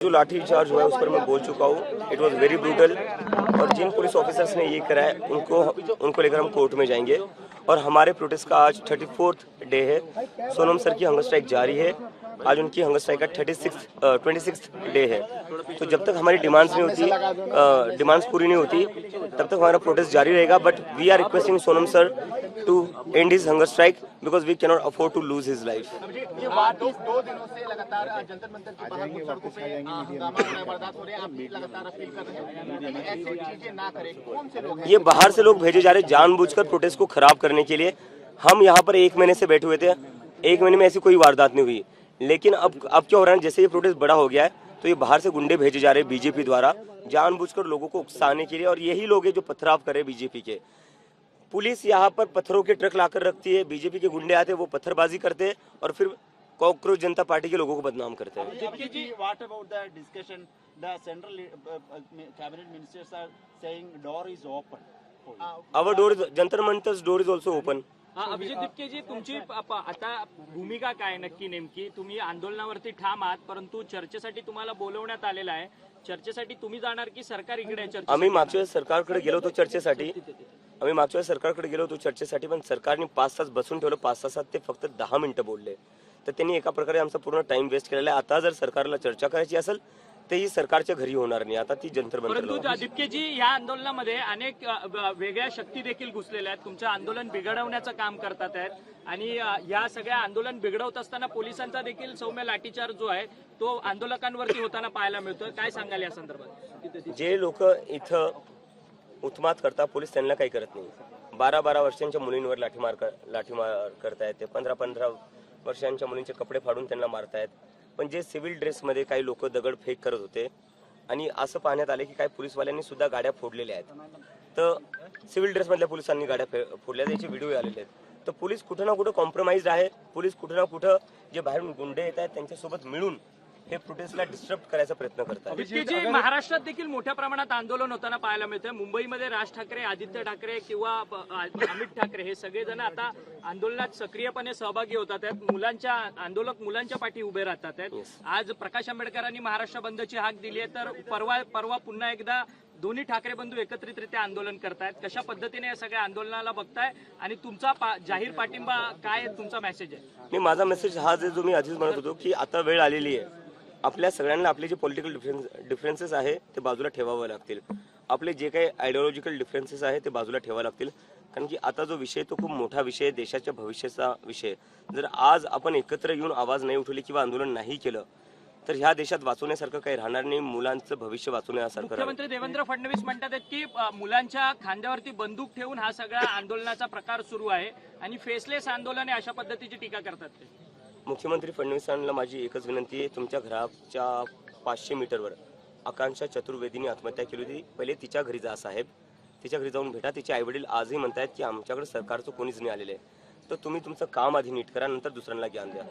जो लाठी चार्ज हुआ है उस पर मैं बोल चुका हूँ, इट वॉज वेरी ब्रूटल। और जिन पुलिस ऑफिसर्स ने ये करा है उनको लेकर हम कोर्ट में जाएंगे। और हमारे प्रोटेस्ट का आज 34th डे है। सोनम सर की हंगर स्ट्राइक जारी है। आज उनकी हंगर स्ट्राइक का 26th डे है। तो जब तक हमारी डिमांड्स नहीं होती, डिमांड्स पूरी नहीं होती, तब तक हमारा प्रोटेस्ट जारी रहेगा। But we are requesting Sonam sir to end his hunger strike because we can not afford to lose his life. ये बात 2 दिनों से लगातार जंतर मंतर के बाहर कुछ सड़कों पे हंगामा हो रहा है, वारदात हो रहे हैं। आप भी लगातार अपील कर रहे हैं ऐसी चीजें ना करें। कौन से लोग ये बाहर से लोग भेजे जा रहे जानबूझकर प्रोटेस्ट को खराब करने के लिए। हम यहाँ पर 1 महीने से बैठे हुए थे, 1 महीने में ऐसी कोई वारदात नहीं हुई। लेकिन अब क्या हो रहा है, जैसे ये प्रोटेस्ट बड़ा हो गया है तो ये बाहर से गुंडे भेजे जा रहे हैं बीजेपी द्वारा जानबूझकर लोगों को उकसाने के लिए। और यही लोग हैं जो पथराव करे बीजेपी के। पुलिस यहाँ पर पत्थरों के ट्रक लाकर रखती है, बीजेपी के गुंडे आते हैं, वो पत्थरबाजी करते हैं और फिर कॉकरोच जनता पार्टी के लोगों को बदनाम करते हैं। What about the discussion? The central cabinet ministers are saying door is open. Our door is, Jantar मंतर's door is also open. Abhijit दिपकेजी, तुमची आता भूमिका काय नक्की नेमकी? तुम्ही आंदोलनावरती ठाम आहात, परंतु चर्चेसाठी तुम्हाला बोलवण्यात आलेलं आहे. चर्चेसाठी तुम्ही जाणार की सरकार इकडे आहे? आम्ही मागच्या वेळेस सरकारकडे गेलो होतो चर्चेसाठी, पण सरकारने 5 तास बसून ठेवलं. 5 तासात ते फक्त 10 मिनिटं बोलले. तर त्यांनी एका प्रकारे आमचा पूर्ण टाइम वेस्ट केलेला आहे. आता जर सरकारला चर्चा करायची असेल तर ही सरकारच्या घरी होणार नाही, आता ती जंतर मंतर. परंतु दिपकेजी, या आंदोलनामध्ये अनेक वेगळ्या शक्ती देखील घुसलेल्या आहेत, तुमचं आंदोलन बिघडवण्याचं काम करतात आहेत. आणि या सगळ्या आंदोलन बिघडवत असताना पोलिसांचा देखील सौम्य लाठीचार्ज जो आहे तो आंदोलकांवरती होताना पाहायला मिळतोय. काय सांगाल या संदर्भात? जे लोक इथं उत्मात करतात पोलीस त्यांना काही करत नाही. 12 वर्षांच्या मुलींवर लाठीमार करतायत ते. 15 वर्षांच्या मुलींचे कपडे फाडून त्यांना मारतायत. पण जे सिव्हिल ड्रेसमध्ये काही लोक दगडफेक करत होते आणि असं पाहण्यात आले की काही पोलीसवाल्यांनी सुद्धा गाड्या फोडलेल्या आहेत. तर सिव्हिल ड्रेसमधल्या पोलिसांनी गाड्या फोडल्या, त्याचे व्हिडिओ आलेले आहेत. तर पोलीस कुठं ना कुठं कॉम्प्रोमाइज आहे. पोलीस कुठं ना कुठं जे बाहेरून गुंडे येत आहेत त्यांच्यासोबत मिळून हे प्रोटेस्टला डिस्टर्ब करायचा प्रयत्न करतात. महाराष्ट्रात देखील मोठ्या प्रमाणात आंदोलन होताना पाहायला मिळतंय. मुंबईमध्ये राज ठाकरे, आदित्य ठाकरे किंवा अमित ठाकरे हे सगळेजण आता आंदोलनात सक्रियपणे सहभागी होतात आहेत. आंदोलक मुलांच्या पाठी उभे राहतात आहेत. आज प्रकाश आंबेडकरांनी महाराष्ट्र बंदची हाक दिली आहे, तर परवा पुन्हा एकदा दोन्ही ठाकरे बंधू एकत्रितरित्या आंदोलन करतायत. कशा पद्धतीने या सगळ्या आंदोलनाला बघताय आणि तुमचा जाहीर पाठिंबा काय तुमचा मेसेज आहे? माझा मेसेज हाच आहे जो मी आधीच म्हणत होतो की आता वेळ आलेली आहे. आपल्या सगळ्यांना आपले जे पॉलिटिकल डिफरन्सेस आहे ते बाजूला ठेवावे लागतील. आपले जे काही आयडिओलॉजिकल डिफरन्सेस आहे ते बाजूला ठेवावे लागतील. कारण की आता जो विषय तो खूप मोठा विषय आहे, देशाच्या भविष्याचा विषय. जर आज आपण एकत्र येऊन आवाज नाही उठवली किंवा आंदोलन नाही केलं तर ह्या देशात वाचवण्यासारखं काही राहणार नाही. मुलांचं भविष्य वाचवण्यासारखं. मुख्यमंत्री देवेंद्र फडणवीस म्हणतात की मुलांच्या खांद्यावरती बंदूक ठेवून हा सगळा आंदोलनाचा प्रकार सुरू आहे आणि फेसलेस आंदोलन आहे अशा पद्धतीची टीका करतात ते. मुख्यमंत्री फडणवीसांना माझी एकच विनंती आहे, तुमच्या घराच्या 500 मीटरवर आकांक्षा चतुर्वेदीने आत्महत्या केली होती. पहिले तिच्या घरी जा साहेब, तिच्या घरी जाऊन भेटा. तिचे आईवडील आजही म्हणतायत की आमच्याकडे सरकारचं कोणीच नाही आलेलं आहे. तर तुम्ही तुमचं काम आधी नीट करा, नंतर दुसऱ्यांना ज्ञान द्या.